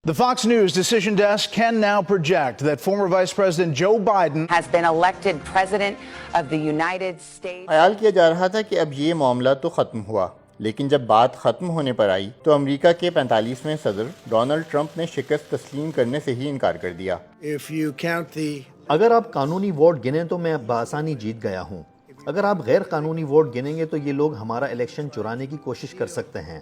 The Fox News decision desk can now project that former Vice President Joe Biden has been elected President of the United States. خیال کیا جا رہا تھا کہ اب یہ معاملہ تو ختم ہوا، لیکن جب بات ختم ہونے پر آئی تو امریکہ کے 45ویں صدر ڈونلڈ ٹرمپ نے شکست تسلیم کرنے سے ہی انکار کر دیا۔ اگر آپ قانونی ووٹ گنیں تو میں بآسانی جیت گیا ہوں۔ اگر آپ غیر قانونی ووٹ گنیں گے تو یہ لوگ ہمارا الیکشن چرانے کی کوشش کر سکتے ہیں۔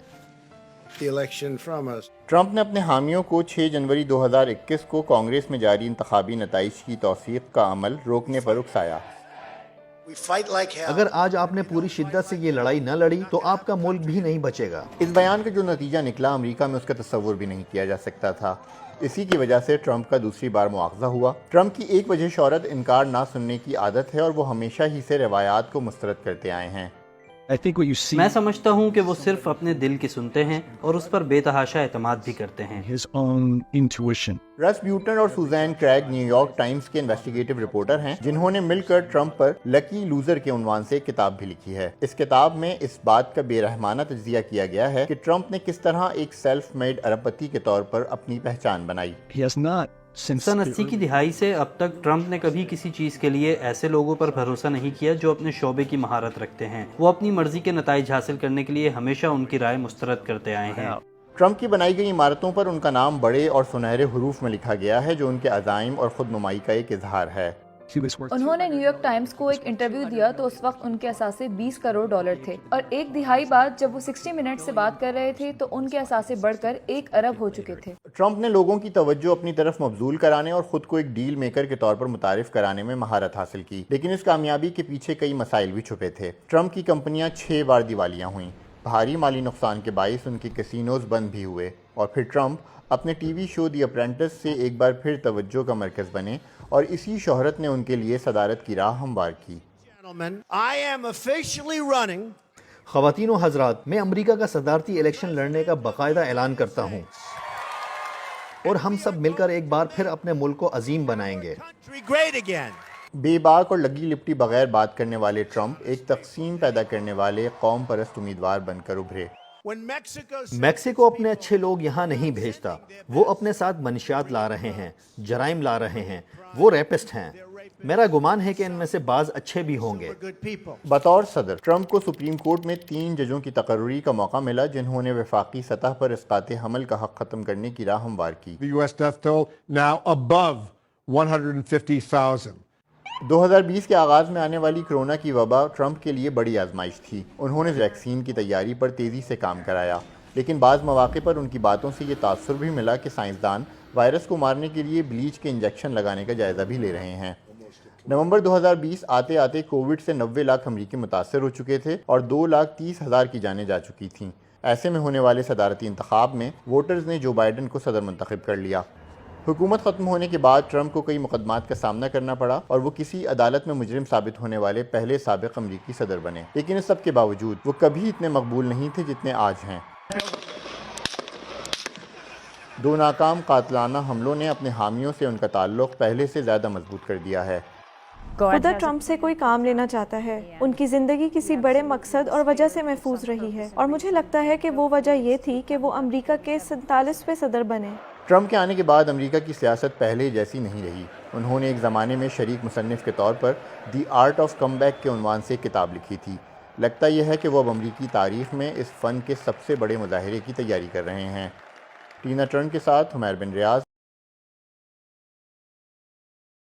ٹرمپ نے اپنے حامیوں کو 6 جنوری 2021 کو کانگریس میں جاری انتخابی نتائج کی توثیق کا عمل روکنے پر اکسایا۔ اگر آج آپ نے پوری شدت سے یہ لڑائی نہ لڑی تو آپ کا ملک بھی نہیں بچے گا۔ اس بیان کا جو نتیجہ نکلا امریکہ میں اس کا تصور بھی نہیں کیا جا سکتا تھا۔ اسی کی وجہ سے ٹرمپ کا دوسری بار مواخذہ ہوا۔ ٹرمپ کی ایک وجہ شہرت انکار نہ سننے کی عادت ہے اور وہ ہمیشہ ہی سے روایات کو مسترد کرتے آئے ہیں۔ میں سمجھتا ہوں کہ وہ صرف اپنے دل کی سنتے ہیں اور اس پر بے تحاشا اعتماد بھی کرتے ہیں۔ رس بیوٹن اور Suzanne Craig new York Times کے انویسٹیگیٹو رپورٹر ہیں جنہوں نے مل کر ٹرمپ پر لکی لوزر کے عنوان سے ایک کتاب بھی لکھی ہے۔ اس کتاب میں اس بات کا بے رحمانہ تجزیہ کیا گیا ہے کہ ٹرمپ نے کس طرح ایک سیلف میڈ ارب پتی کے طور پر اپنی پہچان بنائی۔ سن 80 کی دہائی سے اب تک ٹرمپ نے کبھی کسی چیز کے لیے ایسے لوگوں پر بھروسہ نہیں کیا جو اپنے شعبے کی مہارت رکھتے ہیں۔ وہ اپنی مرضی کے نتائج حاصل کرنے کے لیے ہمیشہ ان کی رائے مسترد کرتے آئے ہیں۔ ٹرمپ کی بنائی گئی عمارتوں پر ان کا نام بڑے اور سنہرے حروف میں لکھا گیا ہے جو ان کے عزائم اور خود نمائی کا ایک اظہار ہے۔ انہوں نے نیو یارک ٹائمز کو ایک انٹرویو دیا تو اس وقت ان کے اثاثے $20 کروڑ تھے، اور ایک دہائی بعد جب وہ 60 منٹ سے بات کر رہے تھے تو ان کے اثاثے بڑھ کر 1 ارب ہو چکے تھے۔ ٹرمپ نے لوگوں کی توجہ اپنی طرف مبذول کرانے اور خود کو ایک ڈیل میکر کے طور پر متعارف کرانے میں مہارت حاصل کی، لیکن اس کامیابی کے پیچھے کئی مسائل بھی چھپے تھے۔ ٹرمپ کی کمپنیاں 6 بار دیوالیاں ہوئیں، بھاری مالی نقصان کے باعث ان کے کسینوز بند بھی ہوئے، اور پھر ٹرمپ اپنے ٹی وی شو دی اپرینٹس سے ایک بار پھر توجہ کا مرکز بنے اور اسی شہرت نے ان کے لیے صدارت کی راہ ہموار کی۔ خواتین و حضرات، میں امریکہ کا صدارتی الیکشن لڑنے کا باقاعدہ اعلان کرتا ہوں اور ہم سب مل کر ایک بار پھر اپنے ملک کو عظیم بنائیں گے۔ بے باک اور لگی لپٹی بغیر بات کرنے والے ٹرمپ ایک تقسیم پیدا کرنے والے قوم پرست امیدوار بن کر ابھرے۔ میکسیکو اپنے اچھے لوگ یہاں نہیں بھیجتا، وہ اپنے ساتھ منشیات لا رہے ہیں، جرائم لا رہے ہیں، وہ ریپسٹ ہیں۔ میرا گمان ہے کہ ان میں سے بعض اچھے بھی ہوں گے۔ بطور صدر ٹرمپ کو سپریم کورٹ میں 3 ججوں کی تقرری کا موقع ملا جنہوں نے وفاقی سطح پر اسقاط حمل کا حق ختم کرنے کی راہ ہموار کی۔ The US death toll now above 150,000. 2020 کے آغاز میں آنے والی کرونا کی وبا ٹرمپ کے لیے بڑی آزمائش تھی۔ انہوں نے ویکسین کی تیاری پر تیزی سے کام کرایا، لیکن بعض مواقع پر ان کی باتوں سے یہ تاثر بھی ملا کہ سائنسدان وائرس کو مارنے کے لیے بلیچ کے انجیکشن لگانے کا جائزہ بھی لے رہے ہیں۔ نومبر 2020 آتے آتے کووڈ سے 90 لاکھ امریکی متاثر ہو چکے تھے اور 2,30,000 کی جانیں جا چکی تھیں۔ ایسے میں ہونے والے صدارتی انتخاب میں ووٹرز نے جو بائیڈن کو صدر منتخب کر لیا۔ حکومت ختم ہونے کے بعد ٹرمپ کو کئی مقدمات کا سامنا کرنا پڑا اور وہ کسی عدالت میں مجرم ثابت ہونے والے پہلے سابق امریکی صدر بنے، لیکن اس سب کے باوجود وہ کبھی اتنے مقبول نہیں تھے جتنے آج ہیں۔ 2 ناکام قاتلانہ حملوں نے اپنے حامیوں سے ان کا تعلق پہلے سے زیادہ مضبوط کر دیا ہے۔ خدا ٹرمپ سے کوئی کام لینا چاہتا ہے۔ ان کی زندگی کسی بڑے مقصد اور وجہ سے محفوظ رہی ہے، اور مجھے لگتا ہے کہ وہ وجہ یہ تھی کہ وہ امریکہ کے 47ویں صدر بنے۔ ٹرمپ کے آنے کے بعد امریکہ کی سیاست پہلے جیسی نہیں رہی۔ انہوں نے ایک زمانے میں شریک مصنف کے طور پر the art of comeback کے عنوان سے ایک کتاب لکھی تھی۔ لگتا یہ ہے کہ وہ اب امریکی تاریخ میں اس فن کے سب سے بڑے مظاہرے کی تیاری کر رہے ہیں۔ ٹینا ٹرن کے ساتھ حمیر بن ریاض،